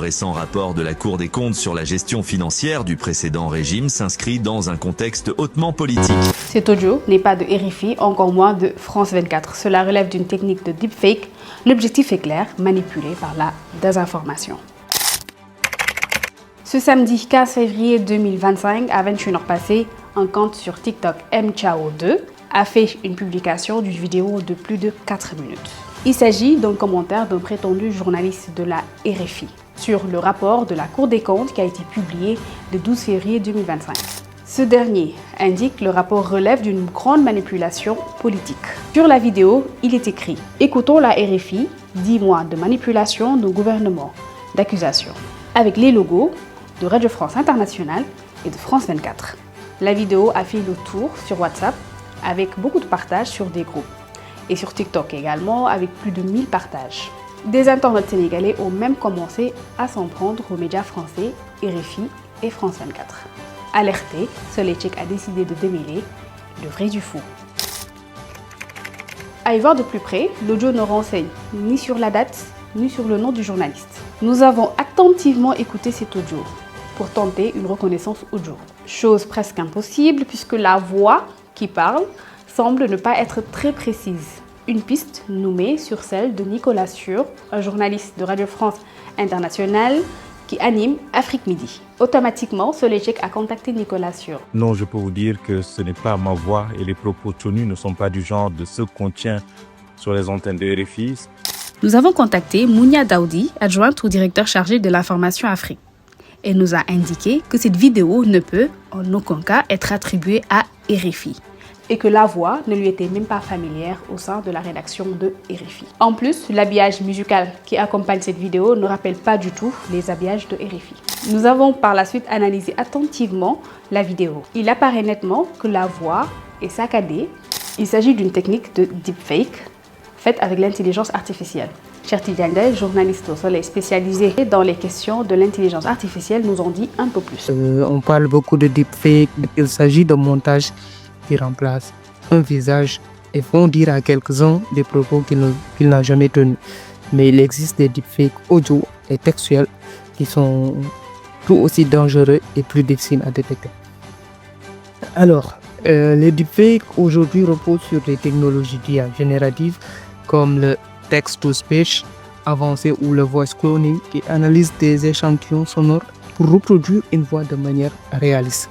récent rapport de la Cour des comptes sur la gestion financière du précédent régime s'inscrit dans un contexte hautement politique. Cet audio n'est pas de RFI, encore moins de France 24. Cela relève d'une technique de deepfake. L'objectif est clair, manipuler par la désinformation. Ce samedi 15 février 2025, à 21h passées, un compte sur TikTok mchao2 a fait une publication d'une vidéo de plus de 4 minutes. Il s'agit d'un commentaire d'un prétendu journaliste de la RFI sur le rapport de la Cour des comptes qui a été publié le 12 février 2025. Ce dernier indique que le rapport relève d'une grande manipulation politique. Sur la vidéo, il est écrit « Écoutons la RFI, 10 mois de manipulation d'un gouvernement d'accusation » avec les logos de Radio France Internationale et de France 24. La vidéo a fait le tour sur WhatsApp avec beaucoup de partages sur des groupes et sur TikTok également avec plus de 1000 partages. Des internautes sénégalais ont même commencé à s'en prendre aux médias français RFI et France 24. Alerté, Solecek a décidé de démêler le vrai du faux. À y voir de plus près, l'audio ne renseigne ni sur la date ni sur le nom du journaliste. Nous avons attentivement écouté cet audio pour tenter une reconnaissance audio. Chose presque impossible puisque la voix qui parle semble ne pas être très précise. Une piste nous met sur celle de Nicolas Sûr, un journaliste de Radio France Internationale qui anime Afrique Midi. Automatiquement, Solecek a contacté Nicolas Sûr. Non, je peux vous dire que ce n'est pas ma voix et les propos tenus ne sont pas du genre de ce qu'on tient sur les antennes de RFI. Nous avons contacté Mounia Daoudi, adjointe au directeur chargé de l'information Afrique. Elle nous a indiqué que cette vidéo ne peut en aucun cas être attribuée à RFI et que la voix ne lui était même pas familière au sein de la rédaction de RFI. En plus, l'habillage musical qui accompagne cette vidéo ne rappelle pas du tout les habillages de RFI. Nous avons par la suite analysé attentivement la vidéo. Il apparaît nettement que la voix est saccadée. Il s'agit d'une technique de deepfake faite avec l'intelligence artificielle. Cherti Diandel, journaliste au Soleil spécialisé dans les questions de l'intelligence artificielle, nous en dit un peu plus. On parle beaucoup de deepfake. Il s'agit de montage qui remplace un visage et font dire à quelques-uns des propos qu'il n'a jamais tenus. Mais il existe des deepfakes audio et textuels qui sont tout aussi dangereux et plus difficiles à détecter. Alors, les deepfakes aujourd'hui reposent sur des technologies d'IA génératives comme le text-to-speech avancé ou le voice cloning qui analyse des échantillons sonores pour reproduire une voix de manière réaliste.